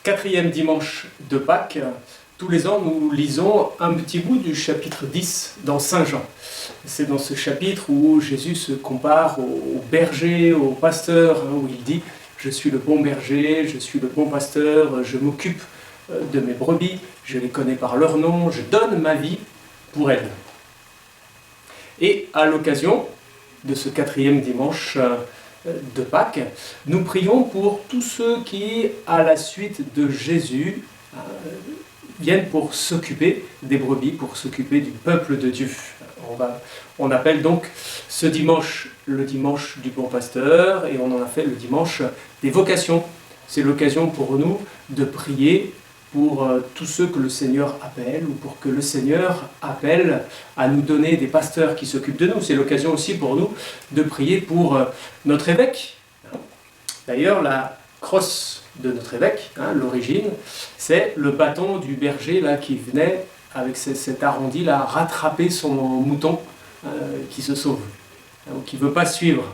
Quatrième dimanche de Pâques, tous les ans nous lisons un petit bout du chapitre 10 dans Saint Jean. C'est dans ce chapitre où Jésus se compare au berger, au pasteur, où il dit « Je suis le bon berger, je suis le bon pasteur, je m'occupe de mes brebis, je les connais par leur nom, je donne ma vie pour elles. » Et à l'occasion de ce quatrième dimanche de Pâques, nous prions pour tous ceux qui, à la suite de Jésus, viennent pour s'occuper des brebis, pour s'occuper du peuple de Dieu. On appelle donc ce dimanche le dimanche du bon pasteur et on en a fait le dimanche des vocations. C'est l'occasion pour nous de prier pour tous ceux que le Seigneur appelle ou pour que le Seigneur appelle à nous donner des pasteurs qui s'occupent de nous. C'est l'occasion aussi pour nous de prier pour notre évêque. D'ailleurs, la crosse de notre évêque, l'origine, c'est le bâton du berger là, qui venait avec cet arrondi là rattraper son mouton qui se sauve, ou qui ne veut pas suivre.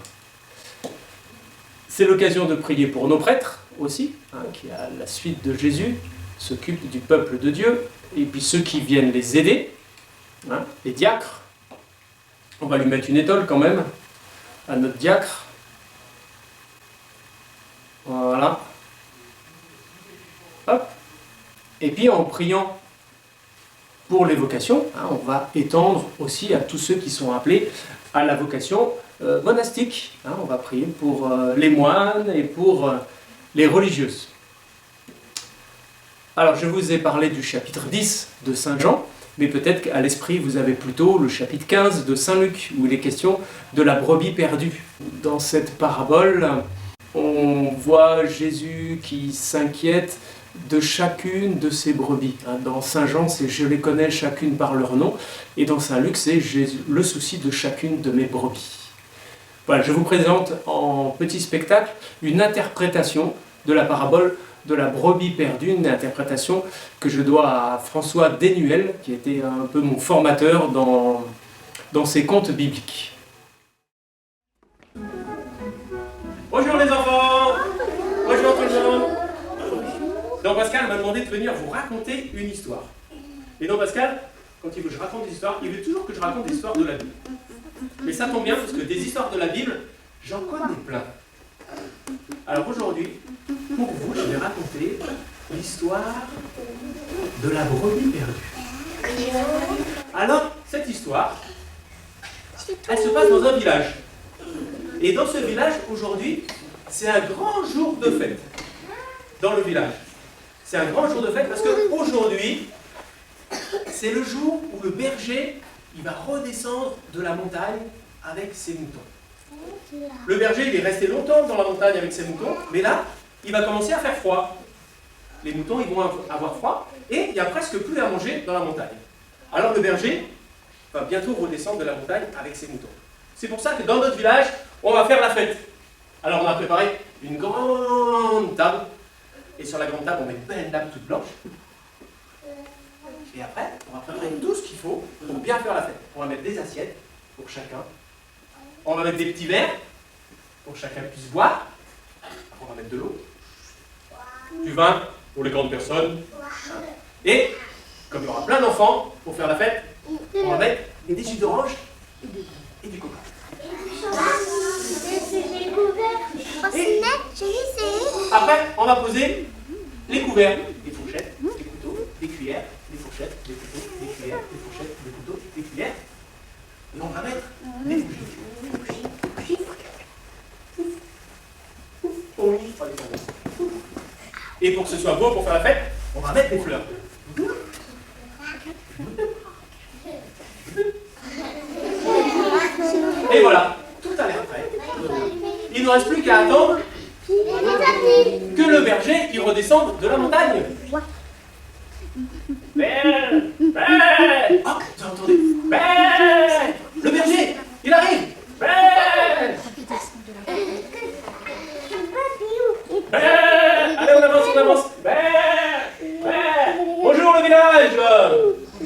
C'est l'occasion de prier pour nos prêtres aussi, qui à la suite de Jésus s'occupent du peuple de Dieu, et puis ceux qui viennent les aider, les diacres. On va lui mettre une étole quand même, à notre diacre. Voilà. Hop. Et puis en priant pour les vocations, on va étendre aussi à tous ceux qui sont appelés à la vocation monastique. On va prier pour les moines et pour les religieuses. Alors je vous ai parlé du chapitre 10 de Saint Jean, mais peut-être qu'à l'esprit vous avez plutôt le chapitre 15 de Saint Luc, où il est question de la brebis perdue. Dans cette parabole, on voit Jésus qui s'inquiète de chacune de ses brebis. Dans Saint Jean, c'est « je les connais chacune par leur nom », et dans Saint Luc, c'est « le souci de chacune de mes brebis ». Voilà, je vous présente en petit spectacle une interprétation de la parabole de la brebis perdue, une interprétation que je dois à François Desnuel, qui était un peu mon formateur dans ses contes bibliques. Bonjour les enfants! Bonjour tout le monde! Donc Pascal m'a demandé de venir vous raconter une histoire. Et donc Pascal, quand il veut que je raconte des histoires, il veut toujours que je raconte des histoires de la Bible. Mais ça tombe bien parce que des histoires de la Bible, j'en connais plein. Alors aujourd'hui, pour vous, je vais raconter l'histoire de la brebis perdue. Alors, cette histoire, elle se passe dans un village. Et dans ce village, aujourd'hui, c'est un grand jour de fête. Dans le village. C'est un grand jour de fête parce qu'aujourd'hui, c'est le jour où le berger il va redescendre de la montagne avec ses moutons. Le berger il est resté longtemps dans la montagne avec ses moutons, mais là, il va commencer à faire froid. Les moutons ils vont avoir froid et il n'y a presque plus à manger dans la montagne. Alors le berger va bientôt redescendre de la montagne avec ses moutons. C'est pour ça que dans notre village, on va faire la fête. Alors on a préparé une grande table. Et sur la grande table, on met une belle nappe toute blanche. Et après, on va préparer tout ce qu'il faut pour bien faire la fête. On va mettre des assiettes pour chacun. On va mettre des petits verres pour que chacun puisse boire. On va mettre de l'eau. Du vin pour les grandes personnes. Et, comme il y aura plein d'enfants pour faire la fête, on va mettre des jus d'orange et du coca. Et après, on va poser les couverts, des fourchettes, des couteaux, des cuillères, des fourchettes, des couteaux, des cuillères, des fourchettes, des couteaux, des cuillères. Et on va mettre des bougies. Et pour que ce soit beau pour faire la fête, on va mettre des fleurs. Et voilà, tout a l'air prêt. Il ne reste plus qu'à attendre que le berger il redescende de la montagne. Ah, vous entendez? Le berger, il arrive. Allez, on avance, on avance. Bonjour le village.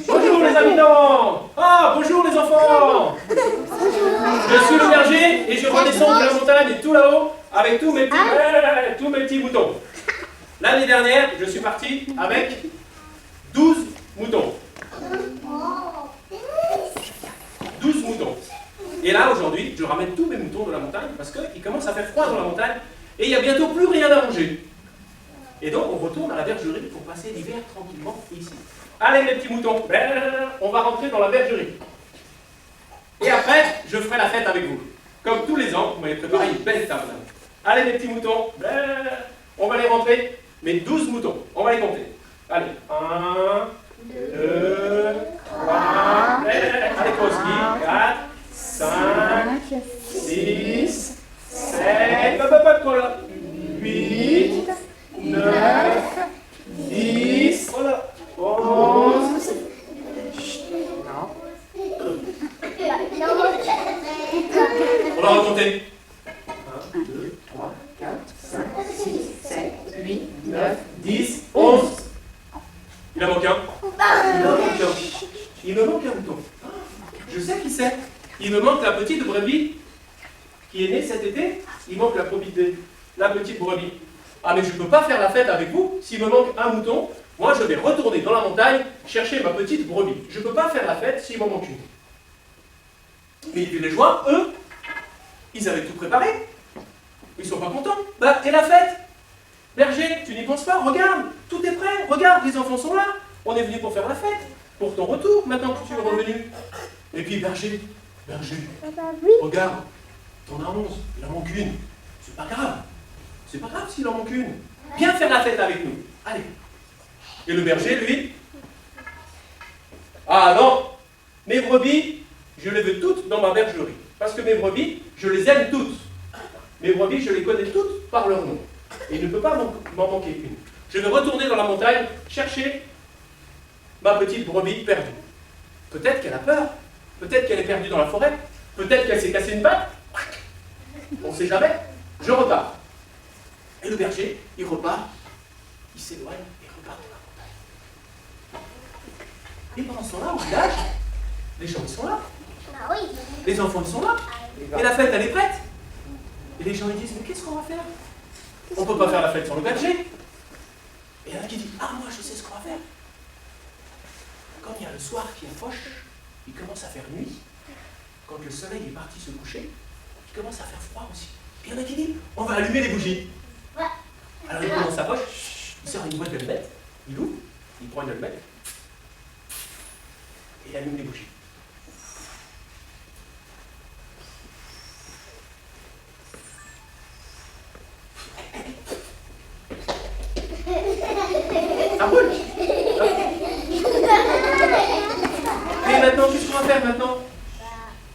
Bonjour les habitants. Ah, bonjour les enfants. Je suis le berger et je redescends de la montagne tout là-haut avec tous mes petits moutons. L'année dernière, je suis parti avec 12 moutons. 12 moutons. Et là, aujourd'hui, je ramène tous mes moutons de la montagne parce qu'il commence à faire froid dans la montagne et il n'y a bientôt plus rien à manger. Et donc, on retourne à la bergerie pour passer l'hiver tranquillement ici. Allez, mes petits moutons, on va rentrer dans la bergerie. Et après, je ferai la fête avec vous. Comme tous les ans, vous m'avez préparé une belle table. Allez, mes petits moutons, on va les rentrer. Mes 12 moutons, on va les compter. Allez, 1, 2, 3, allez, toi aussi, 4, 5, 6, 7, pas de toi là, 8, 9, 10, voilà, 11, on va recompter. 1, 2, 3, 4, 5, 6, 7, 8, 9, 10, 11. Il en manque un. Il me manque un mouton. Je sais qui c'est. Il me manque la petite brebis qui est née cet été. Il manque la petite brebis. Ah, mais je ne peux pas faire la fête avec vous s'il me manque un mouton. Moi, je vais retourner dans la montagne chercher ma petite brebis. Je ne peux pas faire la fête s'il m'en manque une. Mais les villageois, eux, ils avaient tout préparé. Ils ne sont pas contents. Bah, et la fête? Berger, tu n'y penses pas? Regarde, tout est prêt. Regarde, les enfants sont là. On est venu pour faire la fête. Pour ton retour, maintenant que tu es revenu. Et puis, berger, regarde, t'en as 11, il en manque une. C'est pas grave. C'est pas grave s'il en manque une. Viens faire la fête avec nous. Allez. Et le berger, lui? Ah non, mes brebis, je les veux toutes dans ma bergerie. Parce que mes brebis, je les aime toutes. Mes brebis, je les connais toutes par leur nom. Et il ne peut pas m'en manquer une. Je vais retourner dans la montagne chercher ma petite brebis perdue. Peut-être qu'elle a peur. Peut-être qu'elle est perdue dans la forêt. Peut-être qu'elle s'est cassée une patte. On ne sait jamais. Je repars. Et le berger, il repart. Il s'éloigne et repart de la montagne. Et pendant ce temps-là, au village, les gens ils sont là. Les enfants ils sont là. Et la fête elle est prête. Et les gens ils disent, mais qu'est-ce qu'on va faire? On ne peut pas faire la fête sans le berger. Et il y en a qui disent, ah moi je sais ce qu'on va faire. Quand il y a le soir qui approche, il commence à faire nuit. Quand le soleil est parti se coucher, il commence à faire froid aussi. Et il y en a qui disent, on va allumer les bougies. Alors il prend dans sa poche, il sort une boîte d'allumettes, il ouvre, il prend une allumette, et il allume les bougies. Ça brûle. Et maintenant, qu'est-ce qu'on va faire maintenant?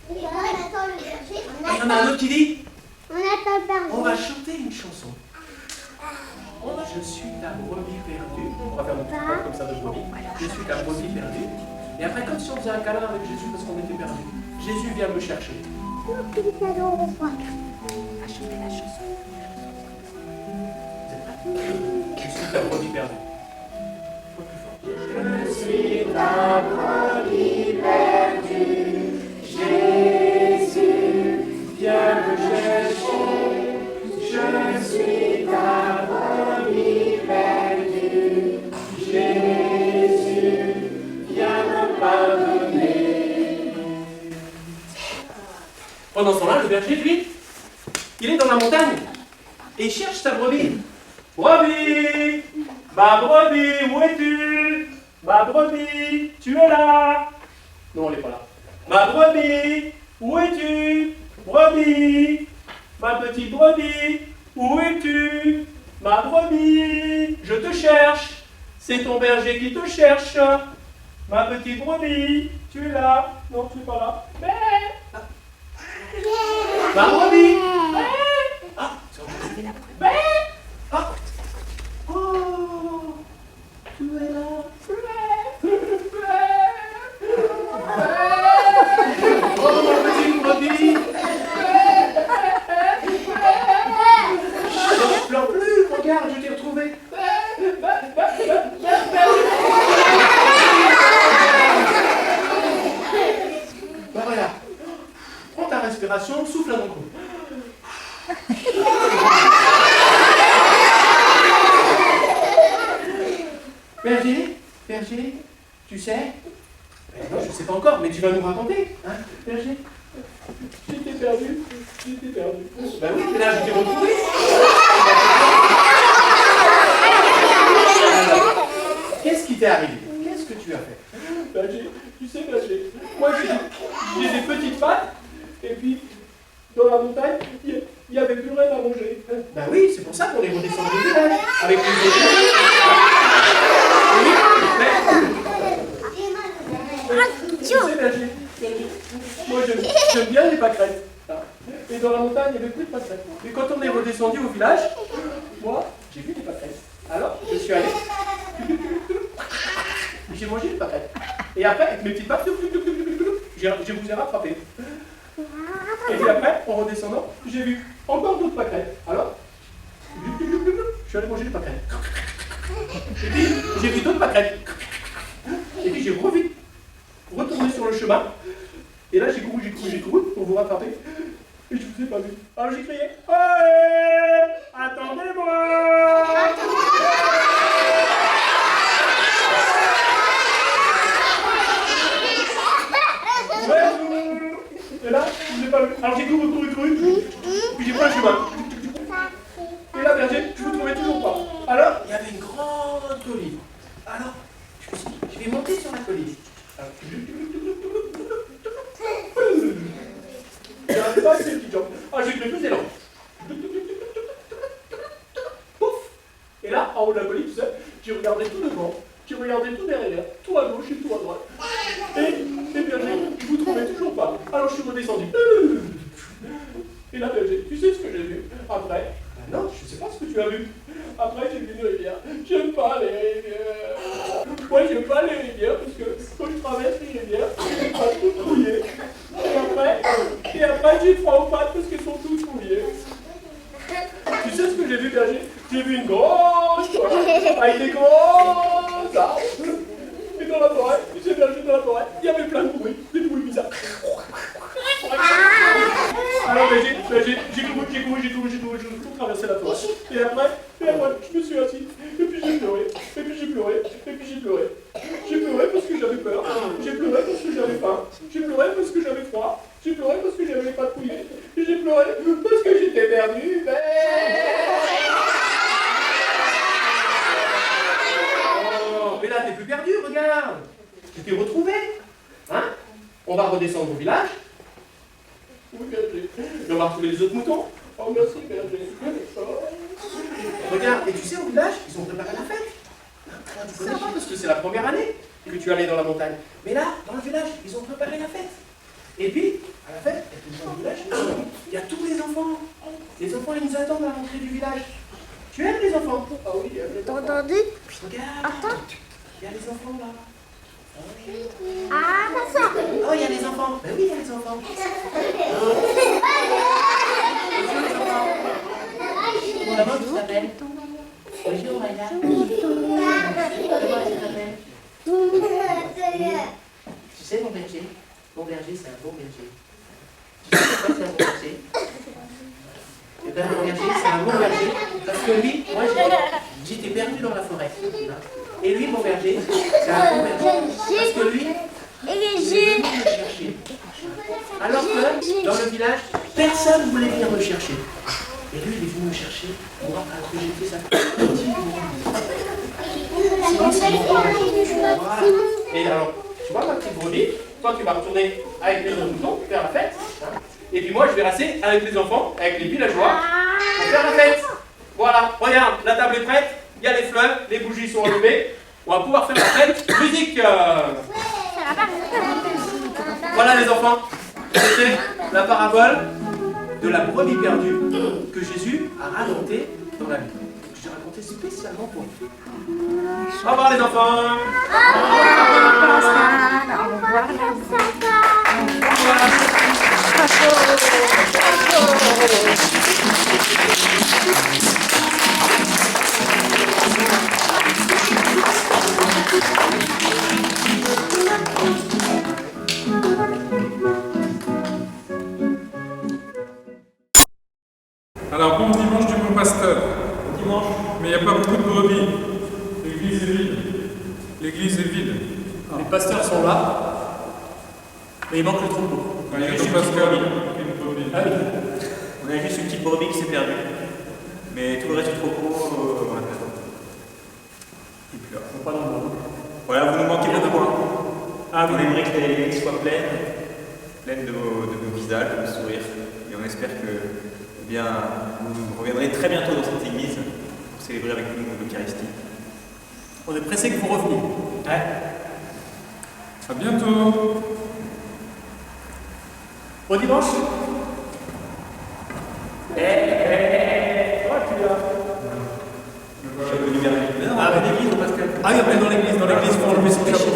On attend le berger. Il y en a un autre qui dit, On attend le berger. on va chanter une chanson. Je suis ta brebis perdue. On va faire notre petit code comme ça de brebis. Je suis ta brebis perdue. Et après, comme si on faisait un câlin avec Jésus parce qu'on était perdu. Jésus vient me chercher. On va chanter la chanson. Vous êtes prêts? Je suis ta brebis perdue. Un peu plus fort. Je suis ta brebis perdue, Jésus, viens me chercher. Je suis ta brebis perdue, Jésus, viens me pardonner. Pendant ce temps-là, le berger, lui, il est dans la montagne et il cherche sa brebis. Brebis! Ma brebis, où es-tu? Ma brebis, tu es là? Non, elle n'est pas là. Ma brebis, où es-tu? Brebis! Ma petite brebis, où es-tu? Ma brebis, je te cherche. C'est ton berger qui te cherche. Ma petite brebis, tu es là? Non, tu n'es pas là. Mais... Ma brebis! Ah, ah. Oh, tu es là. Oh, ma petite brebis. Ne pleure plus, regarde, je t'ai retrouvé. Ben voilà. Prends ta respiration, souffle à mon cou. Berger, berger, tu sais? Non, je ne sais pas encore, mais tu vas nous raconter, hein, berger? J'étais perdu, j'étais perdu. Ben oui, mais là, je t'ai retrouvé. Alors, qu'est-ce qui t'est arrivé? Qu'est-ce que tu as fait? Berger, tu sais, berger, moi j'ai des petites pattes, et puis dans la montagne, il n'y avait plus rien à manger. Ben oui, c'est pour ça qu'on est redescendu du village, avec les autres. Oui, mais... Tu sais, berger, moi j'aime bien les pâquerettes. Et dans la montagne, il n'y avait plus de pâquerettes. Et quand on est redescendu au village, Moi, j'ai vu des pâquerettes. alors, je suis allé. J'ai mangé une pâquerette. Et après, avec mes petites pattes, je vous ai rattrapé. Et puis après, en redescendant, j'ai vu encore d'autres pâquerettes. Alors, je suis allé manger les pâquerettes. Et puis, j'ai vu d'autres pâquerettes. Et puis, j'ai retourné sur le chemin. Et là, j'ai couru pour vous rattraper. Et je vous ai pas vu. Alors, j'ai crié, hey, attendez-moi! Et là, je vous ai pas vu. Alors j'ai couru, puis j'ai pris le chemin. Et là, berger, je vous trouvais toujours pas. Alors, il y avait une grande colline. Alors, je me suis dit, je vais monter sur la colline. Alors, J'arrive pas avec ces petites jambes. ah, j'ai cru que c'était lent. Pouf! Et là, en haut de la colline, tu sais, j'ai regardé tout devant, j'ai regardé tout derrière, tout à gauche et tout à droite. Et berger, je vous trouvais toujours pas. Alors je suis redescendu. Et là, berger, tu sais ce que j'ai vu? Après, Ben non, je sais pas ce que tu as vu. après j'ai vu une rivière. J'aime pas les rivières. Moi, j'aime pas les rivières parce que quand je traverse les rivières, j'ai les pattes toutes mouillées. Et après j'ai froid aux pattes parce qu'elles sont toutes mouillées. Tu sais ce que j'ai vu, berger? J'ai vu une grosse forêt avec des gros arbres. Et dans la forêt, tu sais, berger, dans la forêt, il y avait plein de bruits, des bruits bizarres. Alors j'ai couru, pour traverser la forêt. Et après, je me suis assis, et puis j'ai pleuré, et puis j'ai pleuré, et puis j'ai pleuré. J'ai pleuré parce que j'avais peur, j'ai pleuré parce que j'avais faim, j'ai pleuré parce que j'avais froid, j'ai pleuré parce que j'avais pas de poulet, et j'ai pleuré parce que j'étais perdu. Oh, mais là, t'es plus perdu, regarde. Tu t'es retrouvé. Hein? On va redescendre au village. Oui, berger. Et on va retrouver les autres moutons. Oh, merci, berger. Regarde, et tu sais, au village, ils ont préparé la fête. Hein, tu connais pas parce que c'est la première année que tu allais dans la montagne. Mais là, dans le village, ils ont préparé la fête. Et puis, à la fête, il y a tout le monde du village, il y a tous les enfants. Les enfants, ils nous attendent à l'entrée du village. Tu aimes les enfants? Ah oui, il y a les T'as entendu? Regarde, il y a les enfants là. Ah, pas ça. Oh, il y a les enfants. Ben oui, il y a les enfants. Comment tu t'appelles? Bonjour, Maya. Comment tu t'appelles? Tu sais, mon berger, c'est un bon berger. Tu sais pourquoi c'est un bon berger? Eh bien, mon berger, c'est un bon berger parce que lui, moi, j'étais perdu dans la forêt. Et lui, mon berger, c'est un bon berger parce que lui, Et les il est venu me chercher. Alors que dans le village, personne ne voulait venir me chercher. Et lui, il est venu me chercher, moi, alors que j'ai fait sa petite Voilà. Et alors, tu vois ma petite brebis, toi tu vas retourner avec les autres moutons faire la fête. Hein. Et puis moi je vais rester avec les enfants, avec les villageois, pour faire la fête. Voilà, regarde, la table est prête, il y a les fleurs, les bougies sont allumées. On va pouvoir faire la fête. Musique. Voilà les enfants, c'était la parabole de la brebis perdue que Jésus a racontée dans la Bible. J'ai raconté spécialement pour vous. Au revoir les enfants. Alors, bon dimanche du bon pasteur. Dimanche. Mais il n'y a pas beaucoup de brebis. L'église est vide. L'église est vide. Les pasteurs sont là, mais il manque le troupeau. Il y a juste que une petite Pascal brebis. qui nous domine. Ah oui. On a juste une petite brebis qui s'est perdue. Mais tout le reste du troupeau, on a pas. Et puis là. Pas dans le monde. Voilà, vous nous manquez beaucoup. Hein. Ah On oui. aimerait que les lignes soient pleines de vos visages, de vos sourires. Et on espère que eh bien, vous reviendrez très bientôt dans cette église pour célébrer avec nous l'Eucharistie. On est pressé que vous reveniez. Ouais. À bientôt. Au dimanche. Toi, tu viens. Chapeau numéro. Ah, mais l'église, Pascal. Ah oui, après dans l'église, il faut enlever son chapeau.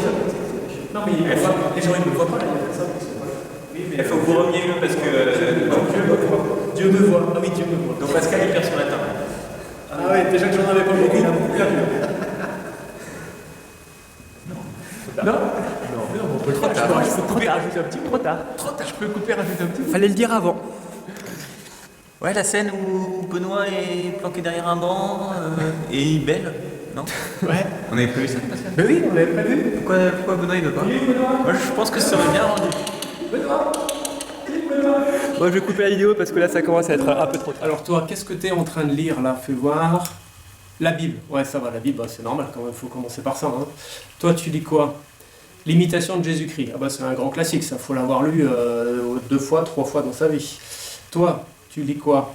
Non, mais les gens, ils ne me voient pas, là, il y a personne qui se voit. Oui, mais il faut que vous reveniez parce que. Dieu me voit. Ah oui, Dieu me voit. Donc Pascal il perd son latin. Ah oui, déjà que j'en avais pas beaucoup. Non. On peut le faire. Je peux couper, rajouter un petit peu. Trop tard. Je peux couper, rajouter un petit peu. Fallait le dire avant. Ouais, la scène où Benoît est planqué derrière un banc et il belle, non? Ouais. On avait prévu ça, Pascal? Mais oui, on avait prévu. Pourquoi Benoît il veut pas? Moi je pense que ça aurait bien rendu. Moi je vais couper la vidéo parce que là ça commence à être un peu trop tard. Alors toi, qu'est-ce que tu es en train de lire là? Fais voir. La Bible. Ouais, ça va, la Bible, bah, c'est normal quand même, il faut commencer par ça. Hein. Toi, tu lis quoi? L'imitation de Jésus-Christ. Ah bah c'est un grand classique, ça faut l'avoir lu 2 fois, 3 fois dans sa vie. Toi, tu lis quoi?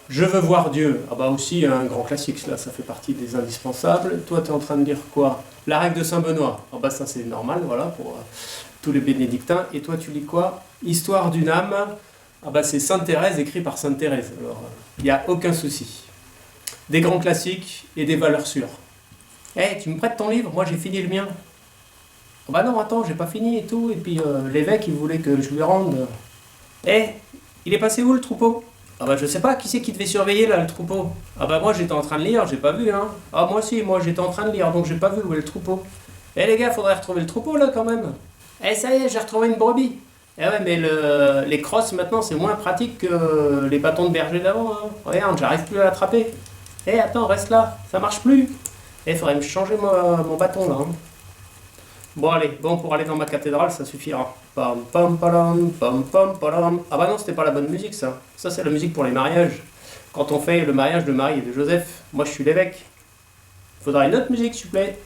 Je veux voir Dieu. Ah bah aussi un grand classique, là, ça fait partie des indispensables. Toi, tu es en train de lire quoi? La règle de Saint-Benoît. Ah bah ça c'est normal, voilà, pour tous les bénédictins. Et toi, tu lis quoi? Histoire d'une âme. Ah bah c'est Sainte Thérèse, écrit par Sainte Thérèse. Alors, il n'y a aucun souci. Des grands classiques et des valeurs sûres. Eh, tu me prêtes ton livre? Moi, j'ai fini le mien. Oh bah non, attends, j'ai pas fini et tout. Et puis l'évêque, il voulait que je lui rende. Eh, il est passé où le troupeau? Ah bah je sais pas, qui c'est qui devait surveiller là le troupeau? Ah bah moi j'étais en train de lire, j'ai pas vu hein. Ah moi aussi, moi j'étais en train de lire, donc j'ai pas vu où est le troupeau. Eh les gars, faudrait retrouver le troupeau là quand même. Eh ça y est, j'ai retrouvé une brebis. Eh ouais, mais les crosses maintenant c'est moins pratique que les bâtons de berger d'avant. Hein. Regarde, j'arrive plus à l'attraper. Eh attends, reste là, ça marche plus. Eh, faudrait me changer mon bâton là. Hein. Bon allez, bon pour aller dans ma cathédrale, ça suffira. Pam pam palam, pam pam palam. Ah bah non, c'était pas la bonne musique ça. Ça c'est la musique pour les mariages. Quand on fait le mariage de Marie et de Joseph, moi je suis l'évêque. Faudra une autre musique s'il vous plaît.